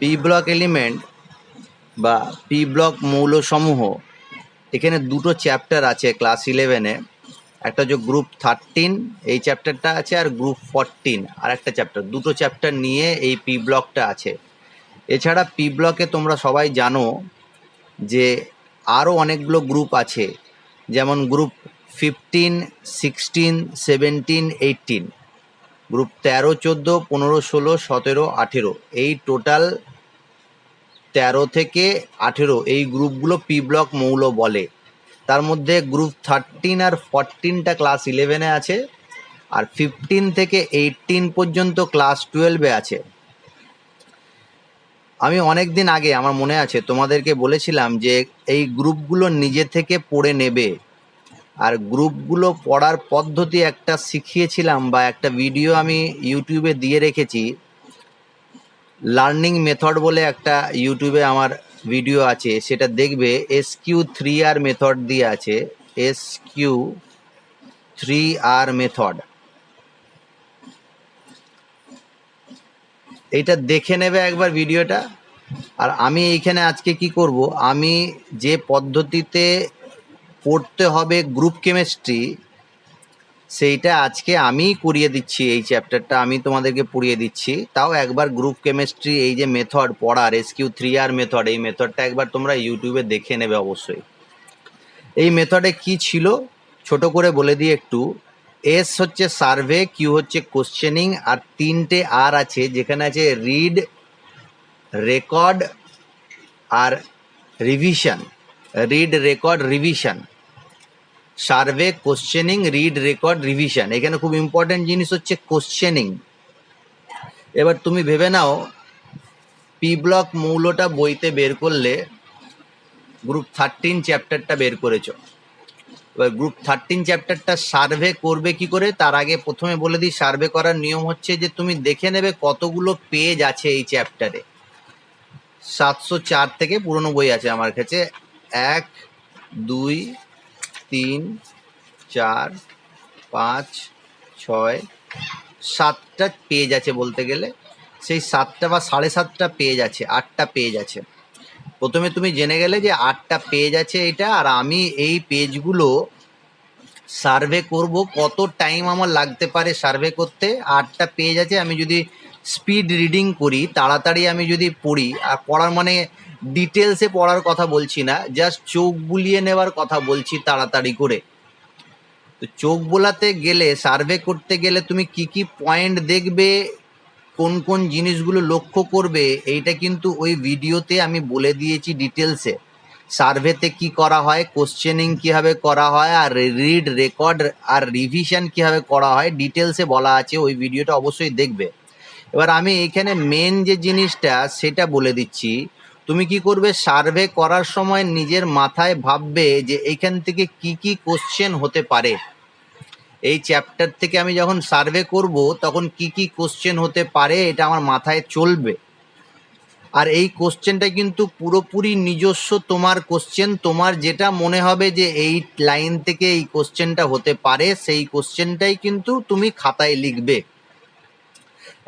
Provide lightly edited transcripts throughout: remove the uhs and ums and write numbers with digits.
P block element বা P block মৌলসমূহ, এখানে দুটো চ্যাপ্টার আছে ক্লাস 11-এ। একটা হচ্ছে গ্রুপ 13, এই চ্যাপ্টারটা আছে, আর গ্রুপ 14 আর একটা চ্যাপ্টার। দুটো চ্যাপ্টার নিয়ে এই পি ব্লকটা আছে। এছাড়া পি ব্লকে তোমরা সবাই জানো যে আরও অনেকগুলো গ্রুপ আছে, যেমন গ্রুপ 15, 16, 17, 18, গ্রুপ 13, 14, 15, 16, 17, 18, এই টোটাল 13 থেকে 18 এই গ্রুপগুলো পি ব্লক মৌল বলে। তার মধ্যে গ্রুপ 13 আর 14টা ক্লাস 11-এ আছে, আর 15 থেকে 18 পর্যন্ত ক্লাস 12-এ আছে। আমি অনেক দিন আগে, আমার মনে আছে, তোমাদেরকে বলেছিলাম যে এই গ্রুপগুলো নিজে থেকে পড়ে নেবে, আর গ্রুপগুলো পড়ার পদ্ধতি একটা শিখিয়েছিলাম, বা একটা ভিডিও আমি ইউটিউবে দিয়ে রেখেছি। লার্নিং মেথড বলে একটা ইউটিউবে আমার ভিডিও আছে, সেটা দেখবে। SQ3R মেথড দিয়ে আছে, SQ3R মেথড। এইটা দেখে নেবে একবার ভিডিওটা। আর আমি এইখানে আজকে কি করব, আমি যে পদ্ধতিতে পড়তে হবে গ্রুপ কেমিস্ট্রি, সেইটা আজকে আমি করিয়ে দিচ্ছি। এই চ্যাপ্টারটা আমি তোমাদেরকে পড়িয়ে দিচ্ছি। তাও একবার গ্রুপ কেমিস্ট্রি এই যে মেথড পড়ার, SQ3R মেথড, এই মেথডটা একবার তোমরা ইউটিউবে দেখে নেবে অবশ্যই। এই মেথডে কি ছিল ছোট করে বলে দিই একটু। এস হচ্ছে সার্ভে, কিউ হচ্ছে কোশ্চেনিং, আর 3টে আর আছে, যেখানে আছে রিড, রেকর্ড আর revision. Read, record, revision. Survey, questioning, read, record, revision. এখানে খুব ইম্পর্টেন্ট জিনিস হচ্ছে কোশ্চেনিং। এবার তুমি ভেবে নাও, পি ব্লক মৌলটা বইতে বের করলে গ্রুপ 13 চ্যাপ্টারটা বের করেছো। এবার গ্রুপ 13 চ্যাপ্টারটা সার্ভে করবে কি করে, তার আগে প্রথমে বলে দিই সার্ভে করার নিয়ম হচ্ছে যে তুমি দেখে নেবে কতগুলো পেজ আছে এই চ্যাপ্টারে। 704 থেকে পুরনো বই আছে আমার কাছে। 1, 2, 3, 4, 5, 6, 7টা পেজ আছে বলতে গেলে। সেই 7টা বা 7.5টা পেজ আছে, 8টা পেজ আছে। প্রথমে তুমি জেনে গেলে যে 8টা পেজ আছে এটা, আর আমি এই পেজগুলো সার্ভে করব। কত টাইম আমার লাগতে পারে সার্ভে করতে? 8টা পেজ আছে, আমি যদি স্পিড রিডিং করি, তাড়াতাড়ি আমি যদি পড়ি, আর পড়ার মানে ডিটেলসে পড়ার কথা বলছি না, জাস্ট চোখ বুলিয়ে নেওয়ার কথা বলছি তাড়াতাড়ি করে। তো চোখ বোলাতে গেলে, সার্ভে করতে গেলে তুমি কি কি পয়েন্ট দেখবে, কোন কোন জিনিসগুলো লক্ষ্য করবে, এইটা কিন্তু ওই ভিডিওতে আমি বলে দিয়েছি ডিটেলসে। সার্ভেতে কি করা হয়, কোশ্চেনিং কিভাবে করা হয়, আর রিড, রেকর্ড আর রিভিশন কিভাবে করা হয়, ডিটেলসে বলা আছে। ওই ভিডিওটা অবশ্যই দেখবে। এবার আমি এইখানে মেন যে জিনিসটা সেটা বলে দিচ্ছি। তুমি কি করবে, সার্ভে করার সময় নিজের মাথায় ভাববে যে এইখান থেকে কি কি কোশ্চেন হতে পারে। এই চ্যাপ্টার থেকে আমি যখন সার্ভে করব তখন কি কি কোশ্চেন হতে পারে এটা আমার মাথায় চলবে। আর এই কোশ্চেনটা কিন্তু পুরোপুরি নিজস্ব তোমার কোশ্চেন। তোমার যেটা মনে হবে যে এই লাইন থেকে এই কোশ্চেনটা হতে পারে, সেই কোশ্চেনটাই কিন্তু তুমি খাতায় লিখবে।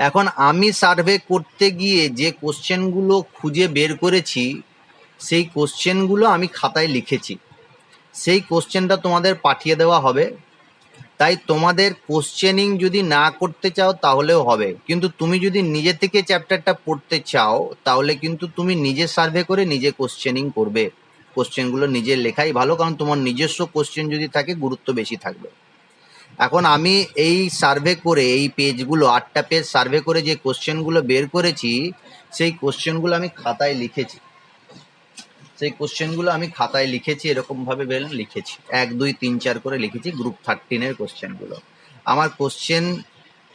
এখন আমি সার্ভে করতে গিয়ে যে কোশ্চেনগুলো খুঁজে বের করেছি, সেই কোশ্চেনগুলো আমি খাতায় লিখেছি। সেই কোশ্চেনটা তোমাদের পাঠিয়ে দেওয়া হবে। তাই তোমাদের কোশ্চেনিং যদি না করতে চাও তাহলেও হবে, কিন্তু তুমি যদি নিজে থেকে চ্যাপ্টারটা পড়তে চাও তাহলে কিন্তু তুমি নিজে সার্ভে করে নিজে কোশ্চেনিং করবে। কোশ্চেনগুলো নিজের লেখাই ভালো, কারণ তোমার নিজস্ব কোশ্চেন যদি থাকে গুরুত্ব বেশি থাকবে। এখন আমি এই সার্ভে করে, এই পেজগুলো 8টা পেজ সার্ভে করে যে কোশ্চেনগুলো বের করেছি, সেই কোশ্চেনগুলো আমি খাতায় লিখেছি। এরকমভাবে লিখেছি 1, 2, 3, 4 করে লিখেছি গ্রুপ 13-এর কোশ্চেনগুলো। আমার কোশ্চেন,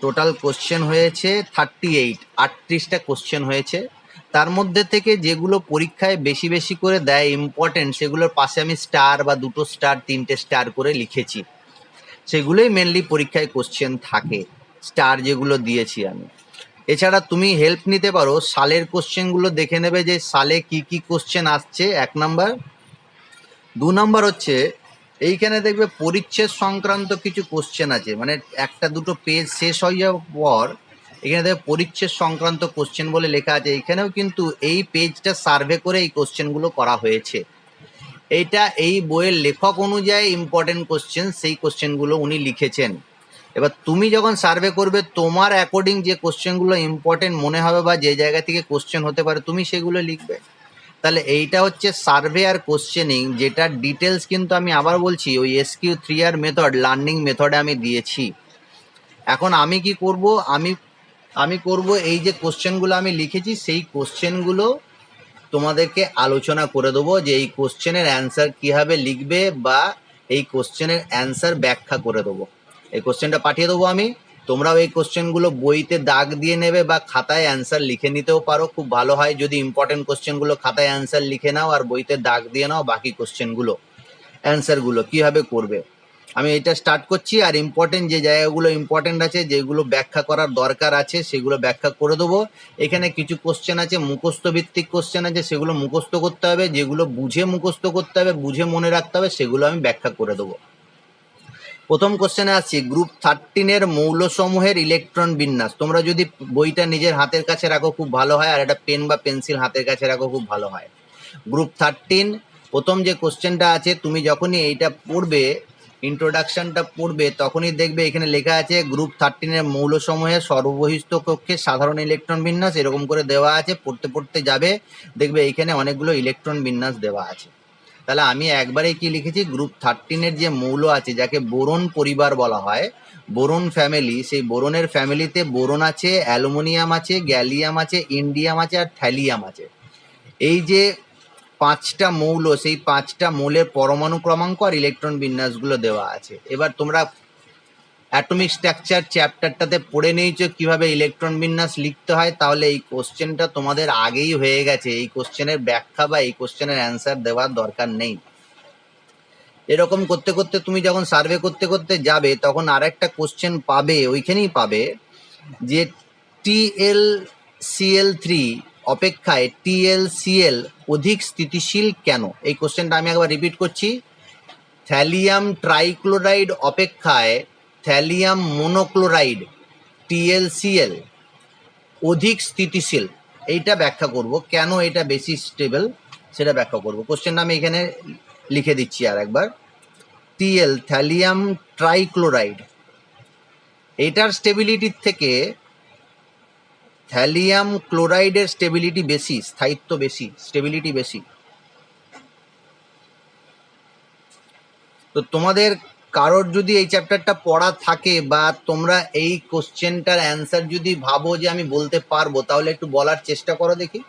টোটাল কোশ্চেন হয়েছে 38টা কোশ্চেন হয়েছে। তার মধ্যে থেকে যেগুলো পরীক্ষায় বেশি বেশি করে দেয়, ইম্পর্টেন্ট, সেগুলোর পাশে আমি স্টার বা 2টো স্টার, 3টে স্টার করে লিখেছি। সেগুলোই মেনলি পরীক্ষায় কোশ্চেন থাকে, স্টার যেগুলো দিয়েছি আমি। এছাড়া তুমি হেল্প নিতে পারো, সালের কোশ্চেনগুলো দেখে নেবে যে সালে কি কি কোশ্চেন আসছে, 1 নাম্বার। 2 নাম্বার হচ্ছে এইখানে দেখবে পরিচ্ছেদ সংক্রান্ত কিছু কোশ্চেন আছে, মানে 1টা 2টো পেজ শেষ হয়ে যাওয়ার পর এখানে দেখো পরিচ্ছেদ সংক্রান্ত কোশ্চেন বলে লেখা আছে, এখানেও কিন্তু এই পেজটা সার্ভে করে এই কোশ্চেনগুলো করা হয়েছে। এইটা এই বইয়ের লেখক অনুযায়ী ইম্পর্টেন্ট কোশ্চেন, সেই কোশ্চেনগুলো উনি লিখেছেন। এবার তুমি যখন সার্ভে করবে তোমার অ্যাকর্ডিং যে কোশ্চেনগুলো ইম্পর্টেন্ট মনে হবে বা যে জায়গা থেকে কোশ্চেন হতে পারে তুমি সেগুলো লিখবে। তাহলে এইটা হচ্ছে সার্ভে আর কোশ্চেনিং, যেটা ডিটেলস কিন্তু আমি আবার বলছি ওই SQ3R মেথড, লার্নিং মেথডে আমি দিয়েছি। এখন আমি কি করব, আমি করব এই যে কোশ্চেনগুলো আমি লিখেছি সেই কোশ্চেনগুলো তোমাদেরকে আলোচনা করে দেবো যে এই কোশ্চেনের অ্যান্সার কীভাবে লিখবে, বা এই কোশ্চেনের অ্যান্সার ব্যাখ্যা করে দেবো। এই কোশ্চেনটা পাঠিয়ে দেবো আমি, তোমরাও এই কোশ্চেনগুলো বইতে দাগ দিয়ে নেবে বা খাতায় অ্যান্সার লিখে নিতেও পারো, খুব ভালো হয় যদি ইম্পর্টেন্ট কোশ্চেনগুলো খাতায় অ্যান্সার লিখে নাও আর বইতে দাগ দিয়ে নাও বাকি কোশ্চেনগুলো অ্যান্সারগুলো কীভাবে করবে। আমি এটা স্টার্ট করছি, আর ইম্পর্টেন্ট যে জায়গাগুলো ইম্পর্টেন্ট আছে, যেগুলো ব্যাখ্যা করার দরকার আছে সেগুলো ব্যাখ্যা করে দেবো। এখানে কিছু কোশ্চেন আছে মুখস্থ ভিত্তিক কোশ্চেন আছে, সেগুলো মুখস্থ করতে হবে, যেগুলো বুঝে মুখস্থ করতে হবে, বুঝে মনে রাখতে হবে, সেগুলো আমি ব্যাখ্যা করে দেবো। প্রথম কোশ্চেনে আসছি, গ্রুপ 13-এর মৌলসমূহের ইলেকট্রন বিন্যাস। তোমরা যদি বইটা নিজের হাতের কাছে রাখো খুব ভালো হয়, আর একটা পেন বা পেন্সিল হাতের কাছে রাখো খুব ভালো হয়। গ্রুপ 13 প্রথম যে কোশ্চেনটা আছে, তুমি যখনই এইটা পড়বে, ইন্ট্রোডাকশনটা পড়বে, তখনই দেখবে এখানে লেখা আছে গ্রুপ 13-এর মৌলসমূহের সর্ববহিস্থ কক্ষে সাধারণ ইলেকট্রন বিন্যাস, এরকম করে দেওয়া আছে। পড়তে পড়তে যাবে দেখবে এইখানে অনেকগুলো ইলেকট্রন বিন্যাস দেওয়া আছে। তাহলে আমি একবারে কি লিখেছি, গ্রুপ 13-এর যে মৌল আছে যাকে বোরন পরিবার বলা হয়, বোরন ফ্যামিলি, সেই বোরনের ফ্যামিলিতে বোরন আছে, অ্যালুমিনিয়াম আছে, গ্যালিয়াম আছে, ইন্ডিয়াম আছে আর থ্যালিয়াম আছে। এই যে 5টা মৌল, সেই 5টা মৌলের পরমাণু ক্রমাঙ্ক আর ইলেকট্রন বিন্যাসগুলো দেওয়া আছে। এবার তোমরা অ্যাটমিক স্ট্রাকচার চ্যাপ্টারটাতে পড়ে নিয়েছো কিভাবে ইলেকট্রন বিন্যাস লিখতে হয়, তাহলে এই কোশ্চেনটা তোমাদের আগেই হয়ে গেছে, এই কোশ্চেনের ব্যাখ্যা বা এই কোশ্চেনের অ্যান্সার দেওয়ার দরকার নেই। এরকম করতে করতে তুমি যখন সার্ভে করতে করতে যাবে তখন আরেকটা কোশ্চেন পাবে, ওইখানেই পাবে যে TlCl3 অপেক্ষায় TlCl অধিক স্থিতিশীল কেন। এই কোশ্চেনটা আমি একবার রিপিট করছি, থ্যালিয়াম ট্রাইক্লোরাইড অপেক্ষায় থ্যালিয়াম মোনোক্লোরাইড TlCl অধিক স্থিতিশীল, এইটা ব্যাখ্যা করব, কেন এটা বেশি স্টেবল সেটা ব্যাখ্যা করব। কোশ্চেনটা আমি এখানে লিখে দিচ্ছি আর একবার, থ্যালিয়াম ট্রাইক্লোরাইড, এটার স্টেবিলিটির থেকে থ্যালিয়াম ক্লোরাইডের স্টেবিলিটি বেশি, স্থায়িত্ব বেশি, স্টেবিলিটি বেশি। তো তোমাদের কারোর যদি এই চ্যাপ্টারটা পড়া থাকে বা তোমরা এই কোশ্চেনটার অ্যান্সার যদি ভাবো যে আমি বলতে পারবো, তাহলে একটু বলার চেষ্টা করো দেখি।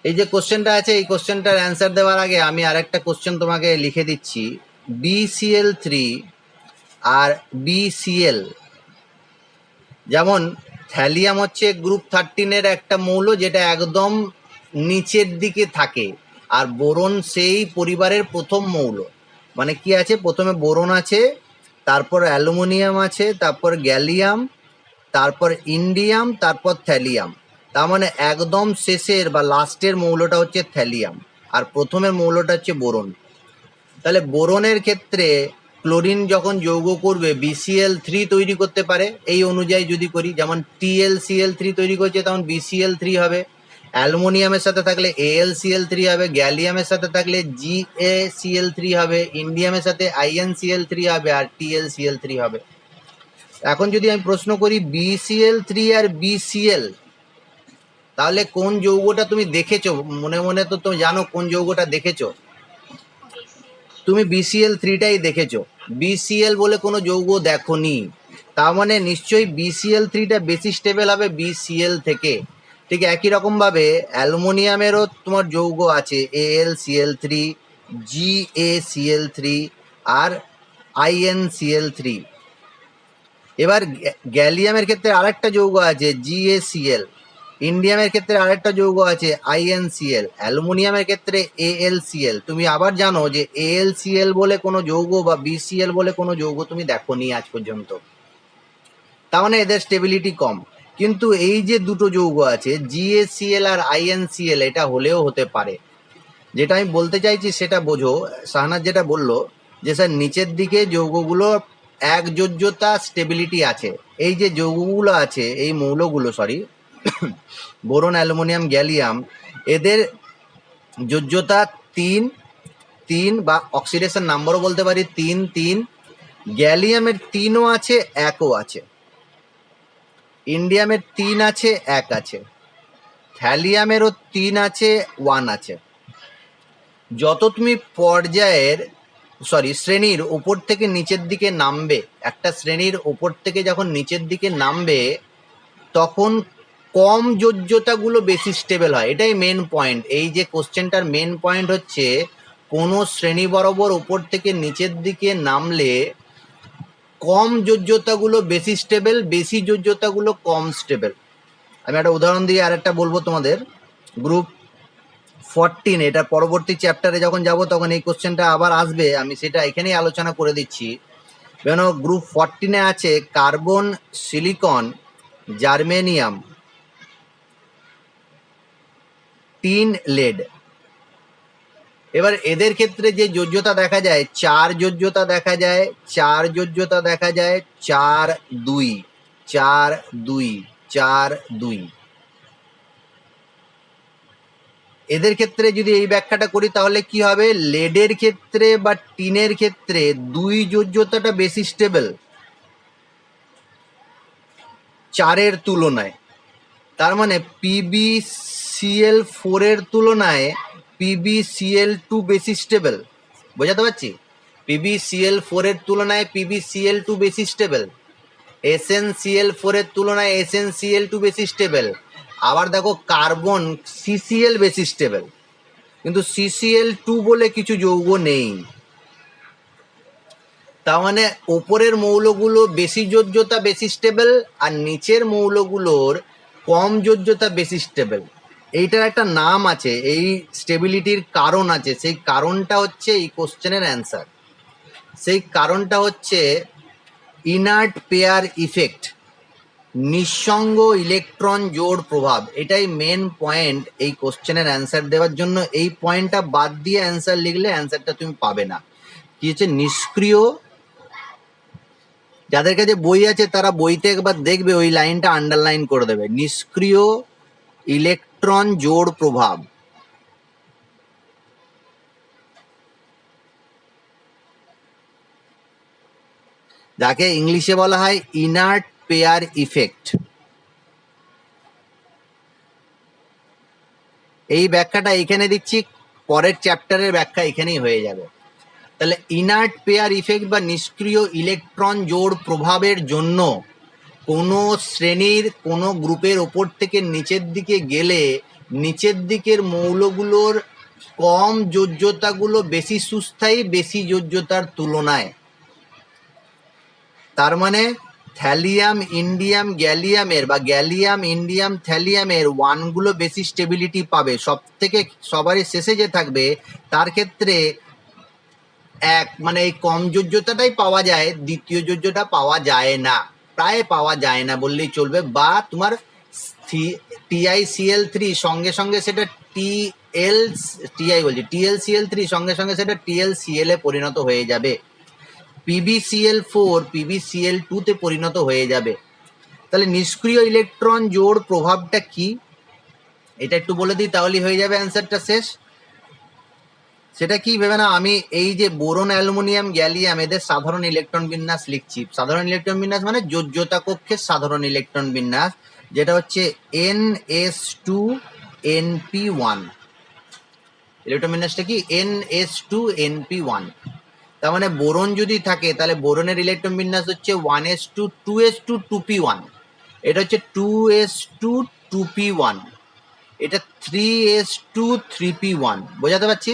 এই যে কোশ্চেনটা আছে, এই কোশ্চেনটার অ্যান্সার দেওয়ার আগে আমি আরেকটা কোশ্চেন তোমাকে লিখে দিচ্ছি। BCl3 আর BCl, যেমন থ্যালিয়াম হচ্ছে গ্রুপ 13-এর একটা মৌল যেটা একদম নিচের দিকে থাকে, আর বোরন সেই পরিবারের প্রথম মৌল। মানে কি আছে, প্রথমে বোরন আছে, তারপর অ্যালুমিনিয়াম আছে, তারপর গ্যালিয়াম, তারপর ইন্ডিয়াম, তারপর থ্যালিয়াম। তার মানে একদম শেষের বা লাস্টের মৌলটা হচ্ছে থ্যালিয়াম, আর প্রথমের মৌলটা হচ্ছে বোরন। তাহলে বোরনের ক্ষেত্রে ক্লোরিন যখন যৌগ করবে BCl3 তৈরি করতে পারে, এই অনুযায়ী যদি করি, যেমন TlCl3 তৈরি করছে তখন BCl3 হবে, অ্যালুমিনিয়ামের সাথে থাকলে AlCl3 হবে, গ্যালিয়ামের সাথে থাকলে GaCl3 হবে, ইন্ডিয়ামের সাথে InCl3 হবে, আর TlCl3 হবে। এখন যদি আমি প্রশ্ন করি BCl3 আর BCl, তাহলে কোন যৌগটা তুমি দেখেছো, মনে মনে তো তুমি জানো কোন যৌগটা দেখেছো, তুমি BCl3টাই দেখেছো, BCl বলে কোনো যৌগ দেখোনি। তার মানে নিশ্চয়ই BCl3টা বেশি স্টেবল হবে BCl থেকে। ঠিক একই রকমভাবে অ্যালুমিনিয়ামেরও তোমার যৌগ আছে AlCl3, GaCl3 আর InCl3। এবার গ্যালিয়ামের ক্ষেত্রে আরেকটা যৌগ আছে GaCl, ইন্ডিয়ামের ক্ষেত্রে আরেকটা যৌগ আছে InCl, অ্যালুমিনিয়ামের ক্ষেত্রে AlCl। তুমি আবার জানো যে AlCl বলে কোনো যৌগ বা BCl বলে কোনো যৌগ তুমি দেখোনি আজ পর্যন্ত, তার মানে এদের স্টেবিলিটি কম। কিন্তু এই যে দুটো যৌগ আছে GaCl আর InCl, এটা হলেও হতে পারে। যেটা আমি বলতে চাইছি সেটা বোঝো, শাহনাজ যেটা বললো যে স্যার নিচের দিকে যৌগগুলো এক যোজ্যতা স্টেবিলিটি আছে। এই যে যৌগগুলো আছে, এই মৌলগুলো বোরন, অ্যালুমিনিয়াম, গ্যালিয়াম, এদের যোজ্যতা 3 3 বা অক্সিডেশন নাম্বারও বলতে পারি 3 3। গ্যালিয়ামের 3ও আছে, 1ও আছে। ইন্ডিয়ামের 3 আছে, 1 আছে। থ্যালিয়ামেরও 3 আছে, 1 আছে। যত তুমি পর্যায়ের শ্রেণীর উপর থেকে নিচের দিকে নামবে, একটা শ্রেণীর উপর থেকে যখন নিচের দিকে নামবে, তখন কম যোজ্যতাগুলো বেশি স্টেবল হয়। এটাই মেন পয়েন্ট। এই যে কোশ্চেনটার মেন পয়েন্ট হচ্ছে, কোনো শ্রেণী বরাবর উপর থেকে নিচের দিকে নামলে কম যোজ্যতাগুলো বেশি স্টেবল, বেশি যোজ্যতাগুলো কম স্টেবল। আমি একটা উদাহরণ দিয়ে আরেকটা বলবো তোমাদের। গ্রুপ 14, এটা পরবর্তী চ্যাপ্টারে যখন যাব তখন এই কোশ্চেনটা আবার আসবে, আমি সেটা এখানেই আলোচনা করে দিচ্ছি। কেন গ্রুপ 14-এ আছে carbon, silicon, germanium, tin, lead. এবার এদের ক্ষেত্রে যে যোজ্যতা দেখা যায়, 4 যোজ্যতা দেখা যায়, 4 যোজ্যতা দেখা যায়, 4 2 4 2 4 2। এদের ক্ষেত্রে যদি এই ব্যাখ্যাটা করি তাহলে কি হবে, লেডের ক্ষেত্রে বা টিনের ক্ষেত্রে 2 যোজ্যতাটা বেশি স্টেবল 4-এর তুলনায়। তার মানে PbCl4 এর তুলনায় PbCl2 বেশি স্টেবল। বোঝাতে পারছি? PbCl4 এর তুলনায় PbCl2 বেশি স্টেবল। SnCl4 এর তুলনায় SnCl2 বেশি স্টেবল। আবার দেখো কার্বন CCl বেশি স্টেবল, কিন্তু CCl2 বলে কিছু যৌগ নেই। তার মানে ওপরের মৌলগুলো বেশি যোজ্যতা বেশি স্টেবল, আর নিচের মৌলগুলোর কম যোজ্যতা বেশি স্টেবল। এইটার একটা নাম আছে, এই স্টেবিলিটির কারণ আছে। সেই কারণটা হচ্ছে এই কোশ্চেনের অ্যান্সার। সেই কারণটা হচ্ছে ইনার্ট পেয়ার ইফেক্ট, নিঃসঙ্গ ইলেকট্রন জোড় প্রভাব। এটাই মেন পয়েন্ট এই কোশ্চেনের অ্যান্সার দেওয়ার জন্য। এই পয়েন্টটা বাদ দিয়ে অ্যান্সার লিখলে অ্যান্সারটা তুমি পাবে না। কি হচ্ছে, নিষ্ক্রিয়, যাদের কাছে বই আছে তারা বইতে একবার দেখবে, ওই লাইনটা আন্ডারলাইন করে দেবে, নিষ্ক্রিয় ইলেকট্রন জোড় প্রভাব। যাকে ইংলিশে বলা হয় ইনার্ট পেয়ার ইফেক্ট। এই ব্যাখ্যাটা এখানে দিচ্ছি, পরের চ্যাপ্টারের ব্যাখ্যা এখানেই হয়ে যাবে। তাহলে ইনার্ট পেয়ার ইফেক্ট বা নিষ্ক্রিয় ইলেকট্রন জোড় প্রভাবের জন্য কোনো শ্রেণীর কোনো গ্রুপের ওপর থেকে নিচের দিকে গেলে নিচের দিকের মৌলগুলোর কম যোজ্যতাগুলো বেশি সুস্থায়ী বেশি যোজ্যতার তুলনায়। তার মানে থ্যালিয়াম, ইন্ডিয়াম, গ্যালিয়ামের বা গ্যালিয়াম, ইন্ডিয়াম, থ্যালিয়ামের 1গুলো বেশি স্টেবিলিটি পাবে। সবারই শেষে যে থাকবে তার ক্ষেত্রে মানে এই কম যোজ্যতাটাই পাওয়া যায়, দ্বিতীয় যোজ্যতা পাওয়া যায় না, প্রায় পাওয়া যায় না বললেই চলবে। বা তোমার TiCl3 সঙ্গে সঙ্গে সেটা TlCl3 সঙ্গে সঙ্গে সেটা TlCl এ পরিণত হয়ে যাবে, PbCl4 PbCl2 তে পরিণত হয়ে যাবে। তাহলে নিষ্ক্রিয় ইলেকট্রন জোড় প্রভাবটা কি, এটা একটু বলে দিই, তাহলেই হয়ে যাবে অ্যান্সারটা শেষ। সেটা কি ভেবে না, আমি এই যে বোরন, অ্যালুমিনিয়াম, গ্যালিয়াম, এদের সাধারণ ইলেকট্রন বিন্যাস লিখছি। সাধারণ ইলেকট্রন বিন্যাস মানে যোজ্যতা কক্ষের সাধারণ ইলেকট্রন বিন্যাস, যেটা হচ্ছে NS2Np1। ইলেকট্রন বিন্যাসটা কি, NS2Np1। তার মানে বোরন যদি থাকে তাহলে বোরনের ইলেকট্রন বিন্যাস হচ্ছে 1s2 2s2 2p1। এটা হচ্ছে 2s2 2p1। এটা 3s2 3p1। বোঝাতে পারছি?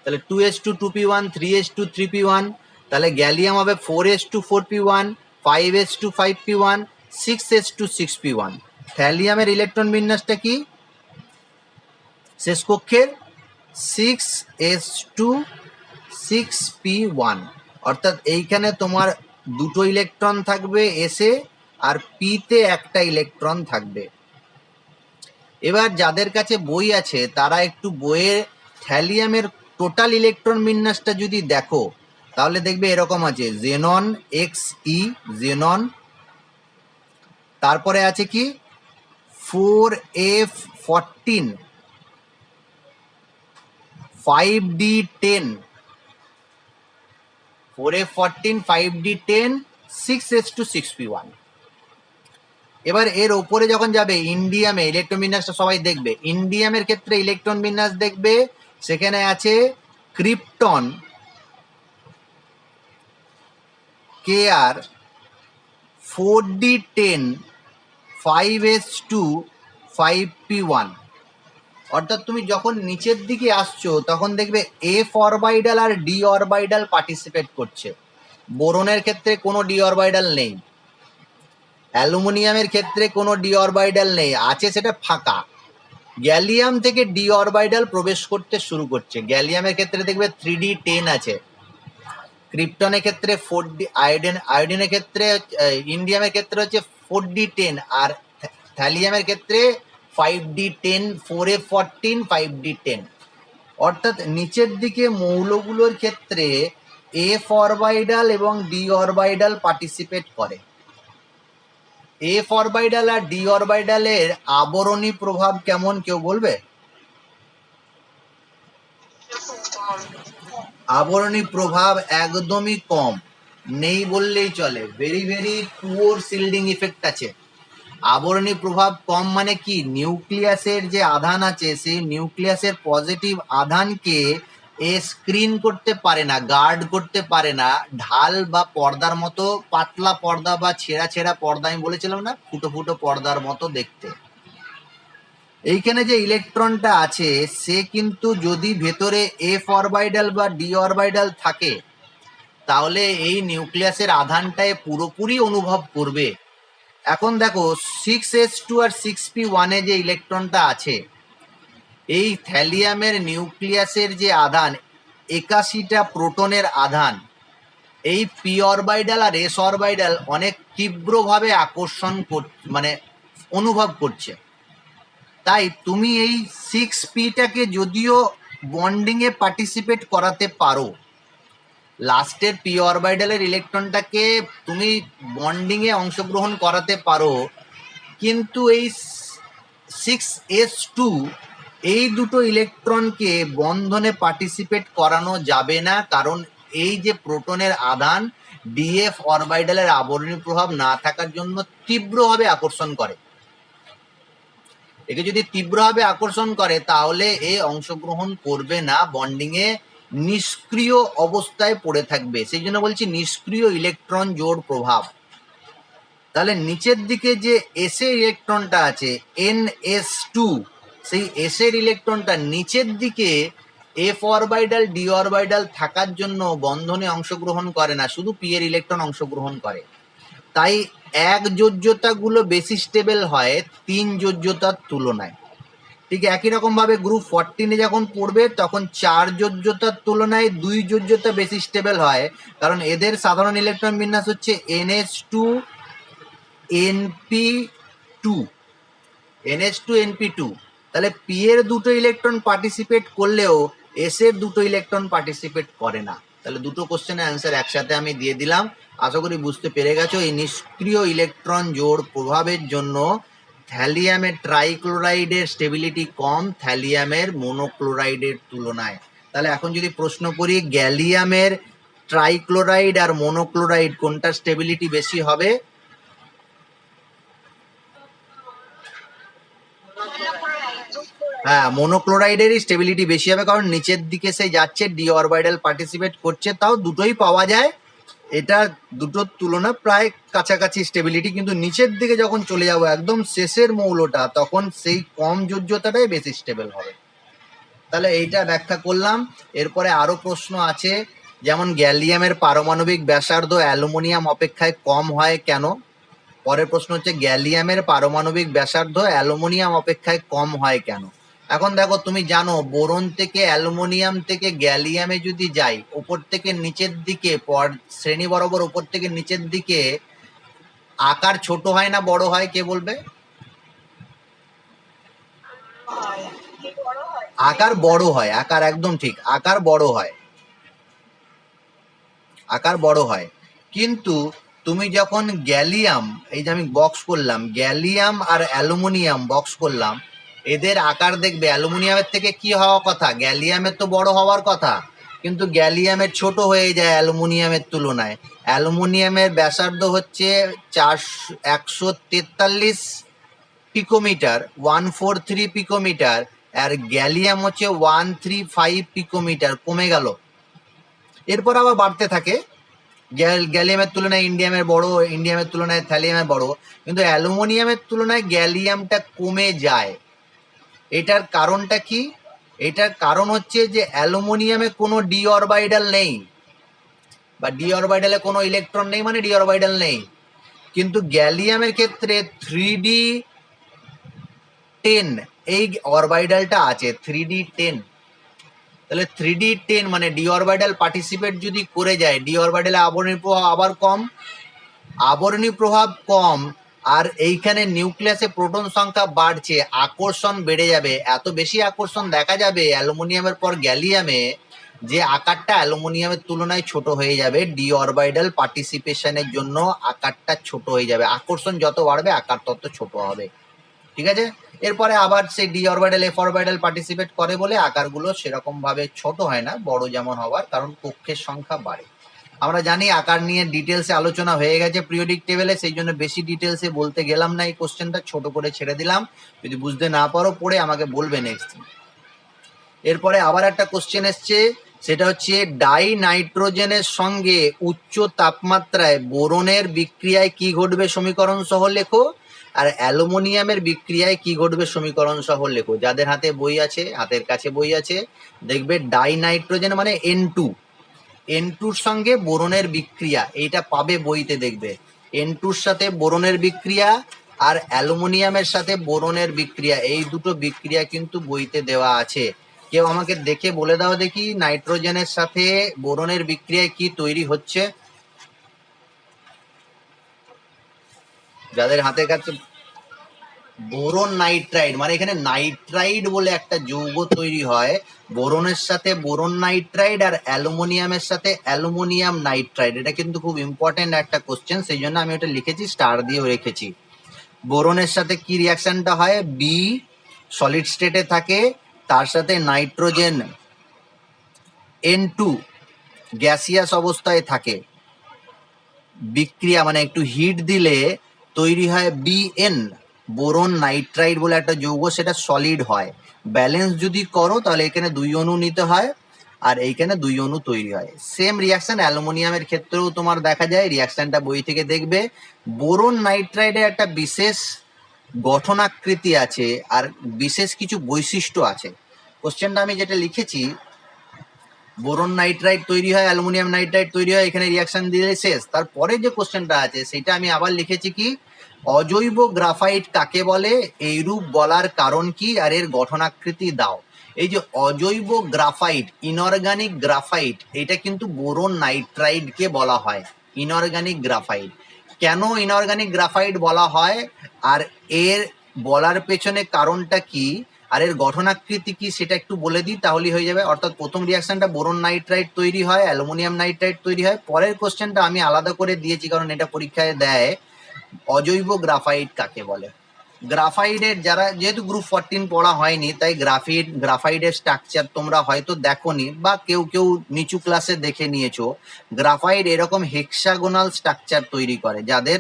তাহলে 2s2 2p1, 3s2 3p1। তাহলে গ্যালিয়াম হবে 4s2 4p1, 5s2 5p1, 6s2 6p1। থ্যালিয়ামের electron বিন্যাসটা কি শেষ কক্ষের, 6s2 6p1। অর্থাৎ এইখানে তোমার দুটো ইলেকট্রন থাকবে এসে, আর পিতে একটা ইলেকট্রন থাকবে। এবার যাদের কাছে বই আছে তারা একটু বইয়ে থ্যালিয়ামের টোটাল ইলেকট্রন বিন্যাসটা যদি দেখো, তাহলে দেখবে এরকম আছে জেনন এক্স ই জেনন, তারপরে আছে কি 4F14 5D10 4F14 5D10 6s2 6p1। এবার এর ওপরে যখন যাবে ইন্ডিয়ামে ইলেকট্রন বিন্যাসটা সবাই দেখবে, ইন্ডিয়ামের ক্ষেত্রে ইলেকট্রন বিন্যাস দেখবে সেখানে আছে krypton KR 4D10 5s2 5p1। অর্থাৎ তুমি যখন নিচের দিকে আসছো তখন দেখবে এফ অরবাইডাল আর ডি অরবাইডাল পার্টিসিপেট করছে। বোরনের ক্ষেত্রে কোনো ডি অরবাইডাল নেই, অ্যালুমিনিয়ামের ক্ষেত্রে কোনো ডি অরবাইডাল নেই, আছে সেটা ফাঁকা। গ্যালিয়াম থেকে ডি অরবাইডাল প্রবেশ করতে শুরু করছে। গ্যালিয়ামের ক্ষেত্রে দেখবে 3D10 আছে, ক্রিপ্টনের ক্ষেত্রে 4D, আয়োডিনের ক্ষেত্রে ইন্ডিয়ামের ক্ষেত্রে হচ্ছে 4D10, আর থ্যালিয়ামের ক্ষেত্রে 5D10 4F14 5D10। অর্থাৎ নিচের দিকে মৌলগুলোর ক্ষেত্রে এফ অরবাইডাল এবং ডি অরবাইডাল পার্টিসিপেট করে। এফ অরবাইডাল আর ডি অরবাইডালের আবরণী প্রভাব কেমন কেউ বলবে? আবরণী প্রভাব একদমই কম, নেই বললেই চলে। Very very poor shielding effect আছে। আবরণী প্রভাব কম মানে কি, নিউক্লিয়াসের যে আধান আছে সেই নিউক্লিয়াসের পজিটিভ আধানকে এ স্ক্রিন করতে পারে না, গার্ড করতে পারে না। ঢাল বা পর্দার মতো পাতলা পর্দা বা ছেঁড়া ছেঁড়া পর্দা, আমি বলেছিলাম না ফুটো ফুটো পর্দার মতো দেখতে। এইখানে যে ইলেকট্রনটা আছে সে কিন্তু যদি ভেতরে এফ অরবাইডাল বা ডি অরবাইডাল থাকে তাহলে এই নিউক্লিয়াসের আধানটায় পুরোপুরি অনুভব করবে। এখন দেখো 6s2 আর 6p1 যে ইলেকট্রনটা আছে, এই থ্যালিয়ামের নিউক্লিয়াসের যে আধান 81টা প্রোটনের আধান, এই পি অরবাইডাল আর এস অরবাইডাল অনেক তীব্রভাবে আকর্ষণ মানে অনুভব করছে। তাই তুমি এই 6p-টাকে যদিও বন্ডিংয়ে পার্টিসিপেট করাতে পারো, লাস্টের পি অরবাইডালের ইলেকট্রনটাকে তুমি বন্ডিংয়ে অংশগ্রহণ করাতে পারো, কিন্তু এই 6s2 এই দুটো ইলেকট্রনকে বন্ধনে পার্টিসিপেট করানো যাবে না, কারণ এই যে প্রোটনের আধান ডিএফ অরবাইডালের আবরণী প্রভাব না থাকার জন্য তীব্রভাবে আকর্ষণ করে। একে যদি তীব্রভাবে আকর্ষণ করে তাহলে এ অংশগ্রহণ করবে না, বন্ডিংয়ে নিষ্ক্রিয় অবস্থায় পড়ে থাকবে। সেই জন্য বলছি নিষ্ক্রিয় ইলেকট্রন জোড় প্রভাব। তাহলে নিচের দিকে যে এস এর ইলেকট্রনটা আছে NS2, সেই এস এর ইলেকট্রনটা নিচের দিকে এফ অরবাইডাল ডি অরবাইডাল থাকার জন্য বন্ধনে অংশগ্রহণ করে না, শুধু পি এর ইলেকট্রন অংশগ্রহণ করে। তাই এক যোজ্যতাগুলো বেশি স্টেবল হয় 3 যোজ্যতার তুলনায়। ঠিক একই রকম ভাবে গ্রুপ 14-এ যখন পড়বে তখন 4 যোজ্যতার তুলনায় 2 যোজ্যতা বেশি স্টেবল হয়, কারণ এদের সাধারণ ইলেকট্রন বিন্যাস হচ্ছে NH2 NP2 NH2 NP2। তাহলে পি এর দুটো ইলেকট্রন পার্টিসিপেট করলেও এস এর দুটো ইলেকট্রন পার্টিসিপেট করে না। তাহলে দুটো কোশ্চেনের অ্যান্সার একসাথে আমি দিয়ে দিলাম। আশা করি বুঝতে পেরে গেছো। এই নিষ্ক্রিয় ইলেকট্রন জোড় প্রভাবের জন্য থ্যালিয়ামের ট্রাইক্লোরাইডের স্টেবিলিটি কম থ্যালিয়ামের মোনোক্লোরাইডের তুলনায়। তাহলে এখন যদি প্রশ্ন করি গ্যালিয়ামের ট্রাইক্লোরাইড আর মোনোক্লোরাইড কোনটার স্টেবিলিটি বেশি হবে? হ্যাঁ, মোনোক্লোরাইডেরই স্টেবিলিটি বেশি হবে, কারণ নিচের দিকে সে যাচ্ছে, ডি অরবাইডাল পার্টিসিপেট করছে, তাও দুটোই পাওয়া যায়। এটা দুটোর তুলনা প্রায় কাছাকাছি স্টেবিলিটি, কিন্তু নিচের দিকে যখন চলে যাবো একদম শেষের মৌলটা তখন সেই কম যোজ্যতাটাই বেশি স্টেবল হবে। তাহলে এইটা ব্যাখ্যা করলাম। এরপরে আরো প্রশ্ন আছে, যেমন গ্যালিয়ামের পারমাণবিক ব্যাসার্ধ অ্যালুমিনিয়াম অপেক্ষায় কম হয় কেন? পরের প্রশ্ন হচ্ছে গ্যালিয়ামের পারমাণবিক ব্যাসার্ধ অ্যালুমিনিয়াম অপেক্ষায় কম হয় কেন? এখন দেখো তুমি জানো বোরন থেকে অ্যালুমিনিয়াম থেকে গ্যালিয়ামে যদি যাই, উপর থেকে নিচের দিকে শ্রেণী বরাবর উপর থেকে নিচের দিকে আকার ছোট হয় না বড় হয়, কে বলবে? আকার বড় হয়, আকার একদম ঠিক, আকার বড় হয়। আকার বড় হয়। কিন্তু তুমি যখন গ্যালিয়াম, এই যে আমি বক্স করলাম, গ্যালিয়াম আর অ্যালুমিনিয়াম বক্স করলাম, এদের আকার দেখবে অ্যালুমিনিয়ামের থেকে কি হওয়া কথা, গ্যালিয়ামের তো বড় হওয়ার কথা, কিন্তু গ্যালিয়ামের ছোট হয়ে যায় অ্যালুমিনিয়ামের তুলনায়। অ্যালুমিনিয়ামের ব্যাসার্ধ হচ্ছে 143 পিকোমিটার, 143 পিকোমিটার, আর গ্যালিয়াম হচ্ছে 135 পিকোমিটার, কমে গেল। এরপর আবার বাড়তে থাকে। গ্যালিয়ামের তুলনায় ইন্ডিয়ামের তুলনায় থ্যালিয়ামের বড়, কিন্তু অ্যালুমিনিয়ামের তুলনায় গ্যালিয়ামটা কমে যায়। এটার কারণটা কি? এটার কারণ হচ্ছে যে অ্যালুমিনিয়ামে কোনো ডি অরবাইটাল নেই, বা ডি অরবাইটালে কোনো ইলেকট্রন নেই, মানে ডি অরবাইটাল নেই। কিন্তু গ্যালিয়ামের ক্ষেত্রে 3d10 এই অরবাইটালটা আছে, 3d10। তাহলে 3d10 মানে ডি অরবাইটাল পার্টিসিপেট যদি করে যায়, ডি অরবাইটালে আবরণী প্রভাব আবার কম, আবরণী প্রভাব কম, আর এইখানে নিউক্লিয়াসে প্রোটন সংখ্যা বাড়ছে, আকর্ষণ বেড়ে যাবে, এত বেশি আকর্ষণ দেখা যাবে অ্যালুমিনিয়ামের পর গ্যালিয়ামে, যে আকারটা অ্যালুমিনিয়ামের তুলনায় ছোট হয়ে যাবে। ডি অরবাইটাল পার্টিসিপেশনের জন্য আকারটা ছোট হয়ে যাবে, আকর্ষণ যত বাড়বে আকার তত ছোট হবে। ঠিক আছে, এরপরে আবার সেই D orbital F orbital participate করে বলে আকারগুলো সেরকম ভাবে ছোট হয় না, বড় যেমন হওয়ার, কারণ কক্ষের সংখ্যা বাড়ে। আমরা জানি আকার নিয়ে ডিটেলসে আলোচনা হয়ে গেছে পিরিয়ডিক টেবিলে, সেই জন্য বেশি ডিটেলসে বলতে গেলাম না, এই কোশ্চেনটা ছোট করে ছেড়ে দিলাম। যদি বুঝতে না পারো পড়ে আমাকে বলবে নেক্সট দিন। এরপরে আবার একটা কোশ্চেন এসছে, সেটা হচ্ছে ডাই নাইট্রোজেনের সঙ্গে উচ্চ তাপমাত্রায় বোরনের বিক্রিয়ায় কি ঘটবে সমীকরণ সহ লেখো, আর অ্যালুমিনিয়ামের বিক্রিয়ায় কি ঘটবে সমীকরণ সহ লেখো। যাদের হাতে বই আছে, হাতের কাছে বই আছে, দেখবে ডাই নাইট্রোজেন মানে N2, N2-র সঙ্গে বোরনের বিক্রিয়া, এইটা পাবে বইতে, দেখবে N2-র সাথে বোরনের বিক্রিয়া আর অ্যালুমিনিয়ামের সাথে বোরনের বিক্রিয়া, এই দুটো বিক্রিয়া কিন্তু বইতে দেওয়া আছে। কেউ আমাকে দেখে বলে দাও দেখি নাইট্রোজেনের সাথে বোরনের বিক্রিয়ায় কি তৈরি হচ্ছে, যাদের হাতে কাছে। বোরন নাইট্রাইড, মানে এখানে নাইট্রাইড বলে একটা যৌগ তৈরি হয়, বোরনের সাথে বোরন নাইট্রাইড আর অ্যালুমিনিয়ামের সাথে অ্যালুমিনিয়াম নাইট্রাইড। এটা কিন্তু খুব ইম্পর্টেন্ট একটা কোশ্চেন, সেই জন্য আমি ওটা লিখেছি, স্টার দিয়েও রেখেছি। বোরনের সাথে কি রিয়াকশনটা হয়, বি সলিড স্টেটে থাকে, তার সাথে নাইট্রোজেন N2 গ্যাসিয়াস অবস্থায় থাকে, বিক্রিয়া মানে একটু হিট দিলে তৈরি হয় BN, বোরন নাইট্রাইড বলে একটা যৌগ, সেটা সলিড হয়। ব্যালেন্স যদি করো তাহলে এখানে 2 অণু নিতে হয়, আর এইখানে 2 অণু তৈরি হয়। সেম রিয়াকশন অ্যালুমিনিয়ামের ক্ষেত্রেও তোমার দেখা যায়, রিয়াকশনটা বই থেকে দেখবে। বোরন নাইট্রাইডের একটা বিশেষ গঠনাকৃতি আছে আর বিশেষ কিছু বৈশিষ্ট্য আছে। কোশ্চেনটা আমি যেটা লিখেছি, বোরন নাইট্রাইড তৈরি হয়, অ্যালুমিনিয়াম নাইট্রাইড তৈরি হয়, এখানে রিয়াকশন দিলে শেষ। তারপরে যে কোশ্চেনটা আছে সেটা আমি আবার লিখেছি কি, অজৈব গ্রাফাইট কাকে বলে, এইরূপ বলার কারণ কি, আর এর গঠনাকৃতি দাও। এই যে অজৈব গ্রাফাইট, ইনঅর্গানিক গ্রাফাইট, এটা কিন্তু বোরন নাইট্রাইডকে বলা হয় ইনঅর্গানিক গ্রাফাইট। কেন ইনঅর্গানিক গ্রাফাইট বলা হয়, আর এর বলার পেছনে কারণটা কি, আর এর গঠনাকৃতি কি, সেটা একটু বলে দিই তাহলেই হয়ে যাবে। অর্থাৎ প্রথম রিয়াকশনটা বোরন নাইট্রাইড তৈরি হয়, অ্যালুমিনিয়াম নাইট্রাইড তৈরি হয়। পরের কোশ্চেনটা আমি আলাদা করে দিয়েছি কারণ এটা পরীক্ষায় দেয়, অজৈব গ্রাফাইট কাকে বলে। গ্রাফাইডের যারা, যেহেতু গ্রুপ 14 পড়া হয়নি, তাই গ্রাফাইডের স্ট্রাকচার তোমরা হয়তো দেখোনি, বা কেউ কেউ নিচু ক্লাসে দেখে নিয়েছো। গ্রাফাইড এরকম হেক্সাগোনাল স্ট্রাকচার তৈরি করে, যাদের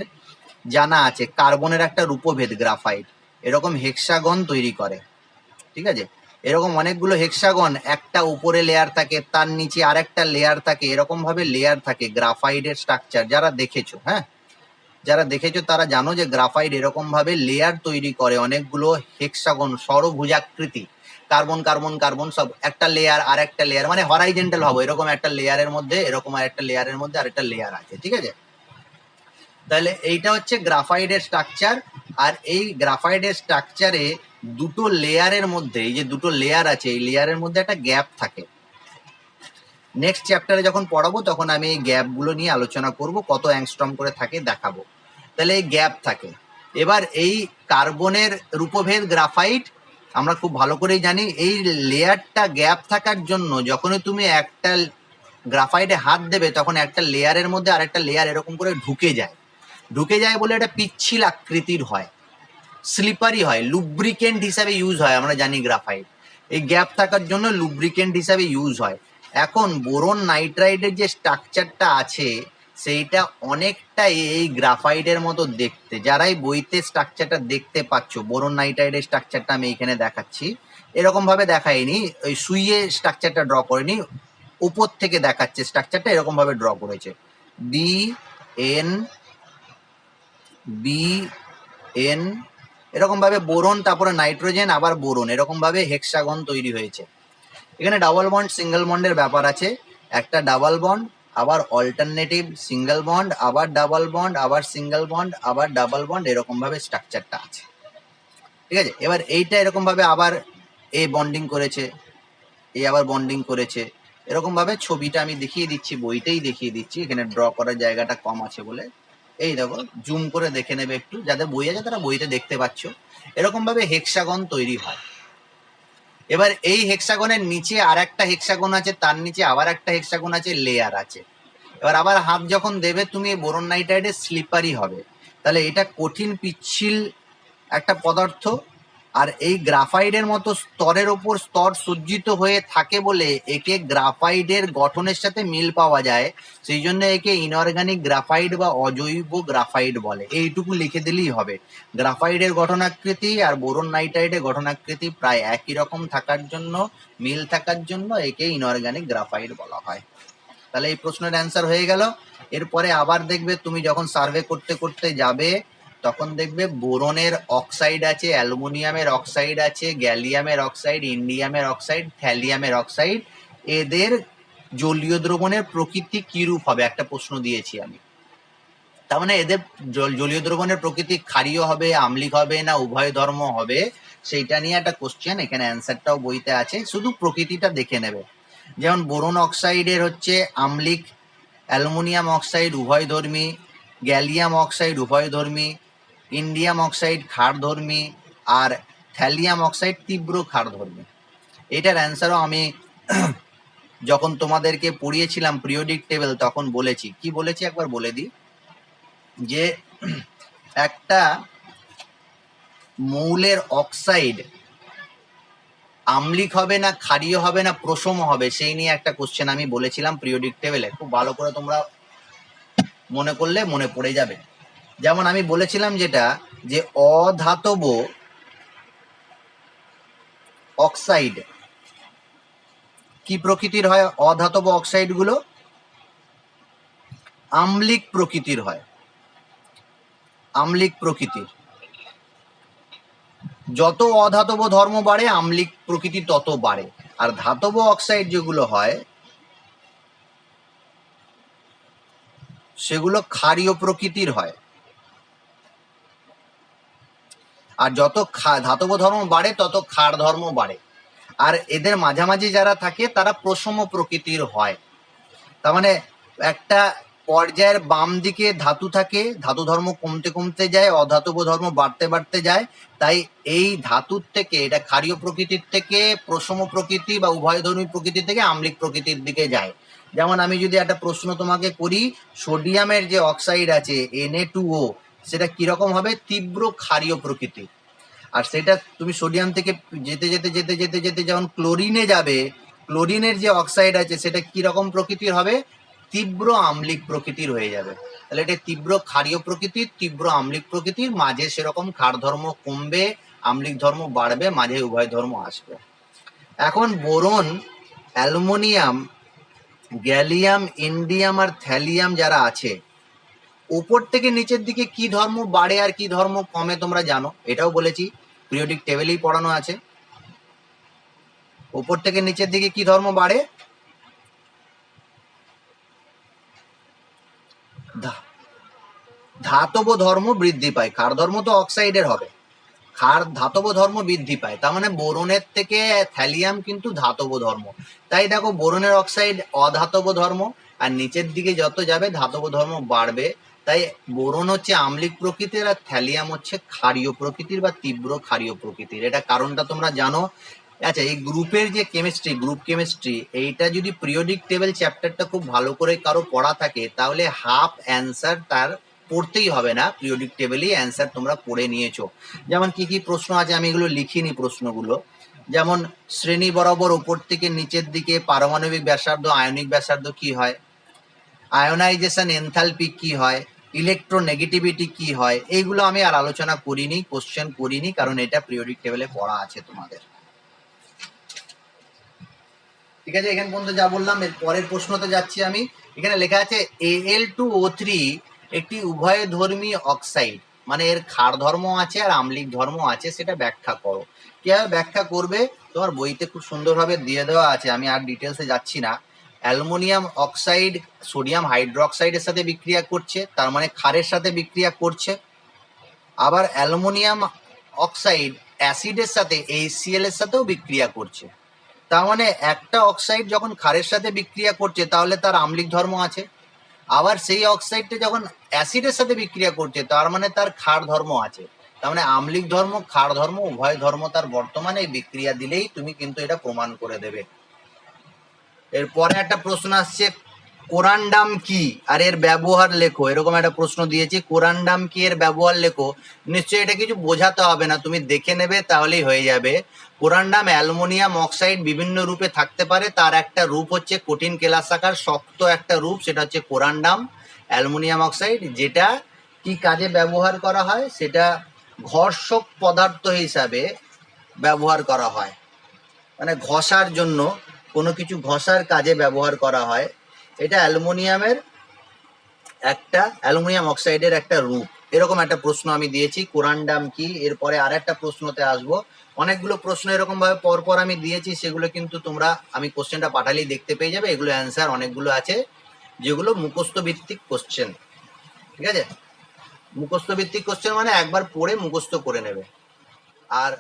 জানা আছে কার্বনের একটা রূপভেদ, গ্রাফাইট এরকম হেক্সাগন তৈরি করে। ঠিক আছে, এরকম অনেকগুলো হেক্সাগন, একটা উপরে লেয়ার থাকে, তার নিচে আরেকটা লেয়ার থাকে, এরকম ভাবে লেয়ার থাকে গ্রাফাইডের স্ট্রাকচার। যারা দেখেছো, হ্যাঁ, যারা দেখেছো তারা জানো যে গ্রাফাইট এরকম ভাবে লেয়ার তৈরি করে, অনেকগুলো হেক্সাগন, ষড়ভুজাকৃতি, কার্বন কার্বন কার্বন সব একটা লেয়ার আর একটা লেয়ার, মানে হরাইজেন্টাল ভাবে, এরকম একটা লেয়ারের মধ্যে এরকম আর একটা লেয়ারের মধ্যে আরেকটা লেয়ার আছে। ঠিক আছে, তাহলে এইটা হচ্ছে গ্রাফাইডের স্ট্রাকচার। আর এই গ্রাফাইডের স্ট্রাকচারে দুটো লেয়ারের মধ্যে, এই যে দুটো লেয়ার আছে, এই লেয়ারের মধ্যে একটা গ্যাপ থাকে। নেক্সট চ্যাপ্টারে যখন পড়াবো তখন আমি এই গ্যাপগুলো নিয়ে আলোচনা করব, কত অ্যাংস্ট্রম করে থাকে দেখাবো। তাহলে এই গ্যাপ থাকে। এবার এই কার্বনের রূপভেদ গ্রাফাইট আমরা খুব ভালো করেই জানি, এই লেয়ারটা গ্যাপ থাকার জন্য যখনই তুমি একটা গ্রাফাইটে হাত দেবে তখন একটা লেয়ারের মধ্যে আরেকটা লেয়ার এরকম করে ঢুকে যায় বলে এটা পিচ্ছিল আকৃতির হয়, স্লিপারি হয়, লুব্রিকেন্ট হিসাবে ইউজ হয়। আমরা জানি গ্রাফাইট এই গ্যাপ থাকার জন্য লুব্রিকেন্ট হিসাবে ইউজ হয়। এখন বোরন নাইট্রাইডের যে স্ট্রাকচারটা আছে সেইটা অনেকটা এই গ্রাফাইটের মতো দেখতে। যারাই বইতে স্ট্রাকচারটা দেখতে পাচ্ছ, বোরন নাইট্রাইডের স্ট্রাকচারটা আমি এখানে দেখাচ্ছি, এরকম ভাবে দেখাইনি, ওই সুইয়ে স্ট্রাকচারটা ড্র করেনি, উপর থেকে দেখাচ্ছে স্ট্রাকচারটা এরকম ভাবে ড্র করেছে, বি এন বি এন এরকম ভাবে বোরন, তারপরে নাইট্রোজেন, আবার বোরন, এরকম ভাবে হেক্সাগন তৈরি হয়েছে। এখানে ডাবল বন্ড সিঙ্গেল বন্ডের ব্যাপার আছে, একটা ডাবল বন্ড, আবার অল্টারনেটিভ সিঙ্গেল বন্ড, আবার ডাবল বন্ড, আবার সিঙ্গেল বন্ড, আবার ডাবল বন্ড, এরকম ভাবে স্ট্রাকচারটা আছে। ঠিক আছে, এবার এইটা এরকম ভাবে আবার এ বন্ডিং করেছে, এই আবার বন্ডিং করেছে, এরকম ভাবে ছবিটা আমি দেখিয়ে দিচ্ছি, বইতেই দেখিয়ে দিচ্ছি, এখানে ড্র করার জায়গাটা কম আছে বলে। এই দেখো, জুম করে দেখে নেবে একটু, যাদের বই আছে তারা বইতে দেখতে পাচ্ছ, এরকম ভাবে হেক্সাগন তৈরি হয়। এবার এই হেক্সাগনের নিচে আর একটা হেক্সাগন আছে, তার নিচে আবার একটা হেক্সাগন আছে, লেয়ার আছে। এবার আবার হাত যখন দেবে তুমি, বোরন নাইট্রাইডে স্লিপারি হবে, তাহলে এটা কঠিন পিচ্ছিল একটা পদার্থ, আর এই গ্রাফাইডের মতো স্তরের ওপর স্তর সজ্জিত হয়ে থাকে বলে একে গ্রাফাইডের গঠনের সাথে মিল পাওয়া যায়, সেই জন্য একে ইনঅর্গানিক গ্রাফাইড বা অজৈব গ্রাফাইড বলে। এইটুকু লিখে দিলেই হবে। গ্রাফাইডের গঠনাকৃতি আর বোরন নাইট্রাইডের গঠনাকৃতি প্রায় একই রকম থাকার জন্য, মিল থাকার জন্য একে ইনঅর্গানিক গ্রাফাইড বলা হয়। তাহলে এই প্রশ্নের অ্যান্সার হয়ে গেল। এরপরে আবার দেখবে তুমি যখন সার্ভে করতে করতে যাবে তখন দেখবে বোরনের অক্সাইড আছে, অ্যালুমিনিয়ামের অক্সাইড আছে, গ্যালিয়ামের অক্সাইড, ইন্ডিয়ামের অক্সাইড, থ্যালিয়ামের অক্সাইড, এদের জলীয় দ্রবণের প্রকৃতি কিরূপ হবে, একটা প্রশ্ন দিয়েছি আমি। তার মানে এদের জলীয় দ্রবণের প্রকৃতি ক্ষারীয় হবে, আম্লিক হবে, না উভয় ধর্ম হবে, সেইটা নিয়ে একটা কোশ্চেন, এখানে অ্যান্সারটাও বইতে আছে, শুধু প্রকৃতিটা দেখে নেবে। যেমন বোরন অক্সাইডের হচ্ছে আম্লিক, অ্যালুমিনিয়াম অক্সাইড উভয়ধর্মী, গ্যালিয়াম অক্সাইড উভয়ধর্মী, ইন্ডিয়াম অক্সাইড ক্ষারধর্মী, আর থ্যালিয়াম অক্সাইড তীব্র ক্ষারধর্মী। এটার অ্যান্সারও আমি যখন তোমাদেরকে পড়িয়েছিলাম পিরিয়ডিক টেবিল তখন বলেছি। কি বলেছি একবার বলে দিই, যে একটা মৌলের অক্সাইড আম্লিক হবে না ক্ষারীয় হবে না প্রশম হবে, সেই নিয়ে একটা কোশ্চেন আমি বলেছিলাম পিরিয়ডিক টেবিলে। খুব ভালো করে তোমরা মনে করলে মনে পড়ে যাবে। যেমন আমি বলেছিলাম যেটা, যে অধাতব অক্সাইড কি প্রকৃতির হয়, অধাতব অক্সাইড গুলো আম্লিক প্রকৃতির হয়, আম্লিক প্রকৃতির। যত অধাতব ধর্ম বাড়ে আম্লিক প্রকৃতি তত বাড়ে, আর ধাতব অক্সাইড যেগুলো হয় সেগুলো ক্ষারীয় প্রকৃতির হয়। আর যত ধাতব ধর্ম বাড়ে তত ক্ষার ধর্ম বাড়ে, আর এদের মাঝামাঝি যারা থাকে তারা প্রশম প্রকৃতির হয়। তার মানে একটা পর্যায়ের বাম দিকে ধাতু থাকে, ধাতু ধর্ম কমতে কমতে যায়, অধাতব ধর্ম বাড়তে বাড়তে যায়, তাই এই ধাতুর থেকে, এটা ক্ষারীয় প্রকৃতির থেকে প্রশম প্রকৃতি বা উভয়ধর্মী প্রকৃতি থেকে আম্লিক প্রকৃতির দিকে যায়। যেমন আমি যদি একটা প্রশ্ন তোমাকে করি, সোডিয়ামের যে অক্সাইড আছে Na2O, সেটা কিরকম হবে, তীব্র ক্ষারীয় প্রকৃতি। আর সেটা তুমি সোডিয়াম থেকে যেতে যেতে যেতে যেতে যেতে যখন ক্লোরিনে যাবে, ক্লোরিনের যে অক্সাইড আছে সেটা কি রকম প্রকৃতির হবে, তীব্র আম্লিক প্রকৃতির হয়ে যাবে। তাহলে এটা তীব্র ক্ষারীয় প্রকৃতির, তীব্র আম্লিক প্রকৃতির, মাঝে সেরকম ক্ষার ধর্ম কমবে, আম্লিক ধর্ম বাড়বে, মাঝে উভয় ধর্ম আসবে। এখন বোরন, অ্যালুমিনিয়াম, গ্যালিয়াম, ইন্ডিয়াম আর থ্যালিয়াম যারা আছে, উপর থেকে নিচের দিকে কি ধর্ম বাড়ে আর কি ধর্ম কমে তোমরা জানো, এটাও বলেছি, পিরিয়ডিক টেবিলেই পড়ানো আছে। উপর থেকে নিচের দিকে কি ধর্ম বাড়ে, ধাতব ধর্ম বৃদ্ধি পায়। ক্ষার ধর্ম তো অক্সাইডের হবে, ক্ষার ধাতব ধর্ম বৃদ্ধি পায়। তার মানে বোরনের থেকে থ্যালিয়াম কিন্তু ধাতব ধর্ম। তাই দেখো বোরনের অক্সাইড অধাতব ধর্ম, আর নিচের দিকে যত যাবে ধাতব ধর্ম বাড়বে। তাই বোরন হচ্ছে আম্লিক প্রকৃতির আর থ্যালিয়াম হচ্ছে ক্ষারীয় প্রকৃতির বা তীব্র ক্ষারীয় প্রকৃতির। এটা কারণটা তোমরা জানো, আচ্ছা, এই গ্রুপের যে কেমিস্ট্রি, গ্রুপ কেমিস্ট্রি, এইটা যদি পিরিয়ডিক টেবিল চ্যাপ্টারটা খুব ভালো করে কারো পড়া থাকে, তাহলে হাফ অ্যান্সার তার পড়তেই হবে না, পিরিয়ডিক টেবিলই অ্যান্সার তোমরা পড়ে নিয়েছো। যেমন কি কি প্রশ্ন আছে আমি এগুলো লিখিনি প্রশ্নগুলো। যেমন শ্রেণী বরাবর উপর থেকে নিচের দিকে পারমাণবিক ব্যাসার্ধ আয়নিক ব্যাসার্ধ কি হয়, আয়োনাইজেশন এনথালপি কি হয়, ইলেকট্রোনেগেটিভিটি কি হয়, এইগুলো আমি আর আলোচনা করিনি, কোশ্চেন করিনি, কারণ এটা পিরিয়ডিক টেবিলে পড়া আছে তোমাদের। ঠিক আছে, এখানে পর্যন্ত যা বললাম। এর পরের প্রশ্নতে যাচ্ছি আমি। এখানে লেখা আছে Al2O3 একটি উভয়ধর্মী অক্সাইড, মানে এর ক্ষার ধর্ম আছে আর আম্লিক ধর্ম আছে, সেটা ব্যাখ্যা করো। কিভাবে ব্যাখ্যা করবে তোমার বইতে খুব সুন্দরভাবে দিয়ে দেওয়া আছে, আমি আর ডিটেলসে যাচ্ছি না। অ্যালুমিনিয়াম অক্সাইড সোডিয়াম হাইড্রোক্সাইডের সাথে বিক্রিয়া করছে, তার মানে ক্ষারের সাথে বিক্রিয়া করছে। আবার অ্যালুমিনিয়াম অক্সাইড অ্যাসিডের সাথে HCl এর সাথেও বিক্রিয়া করছে। তার মানে একটা অক্সাইড যখন ক্ষারের সাথে বিক্রিয়া করছে তাহলে তার আম্লিক ধর্ম আছে, আবার সেই অক্সাইডটা যখন অ্যাসিডের সাথে বিক্রিয়া করছে তার মানে তার ক্ষার ধর্ম আছে। তার মানে আম্লিক ধর্ম ক্ষার ধর্ম উভয় ধর্ম তার বর্তমানে বিক্রিয়া দিলেই তুমি কিন্তু এটা প্রমাণ করে দেবে। এরপরে একটা প্রশ্ন আসছে, কোরান্ডাম কি আর এর ব্যবহার লেখো, এরকম একটা প্রশ্ন দিয়েছি, কোরান্ডাম কি এর ব্যবহার লেখো। নিশ্চয়ই এটা কিছু বোঝাতে হবে না, তুমি দেখে নেবে তাহলেই হয়ে যাবে। কোরান্ডাম অ্যালুমিনিয়াম অক্সাইড বিভিন্ন রূপে থাকতে পারে, তার একটা রূপ হচ্ছে কঠিন কেলাসাকার শক্ত একটা রূপ, সেটা হচ্ছে কোরান্ডাম অ্যালুমিনিয়াম অক্সাইড, যেটা কি কাজে ব্যবহার করা হয়, সেটা ঘর্ষক পদার্থ হিসাবে ব্যবহার করা হয়, মানে ঘষার জন্য, কোনো কিছু ঘষার কাজে ব্যবহার করা হয়। এটা অ্যালুমিনিয়াম অক্সাইডের একটা রূপ। এরকম একটা প্রশ্ন আমি দিয়েছি, কোরান্ডাম কি। এরপরে আর একটা প্রশ্নতে আসবো। অনেকগুলো প্রশ্ন এরকম ভাবে পরপর আমি দিয়েছি, সেগুলো কিন্তু তোমরা আমি কোশ্চেনটা পাঠালেই দেখতে পেয়ে যাবে। এগুলো অ্যান্সার অনেকগুলো আছে যেগুলো মুখস্থ ভিত্তিক কোশ্চেন। ঠিক আছে, মুখস্থ ভিত্তিক কোশ্চেন মানে একবার পড়ে মুখস্থ করে নেবে। আর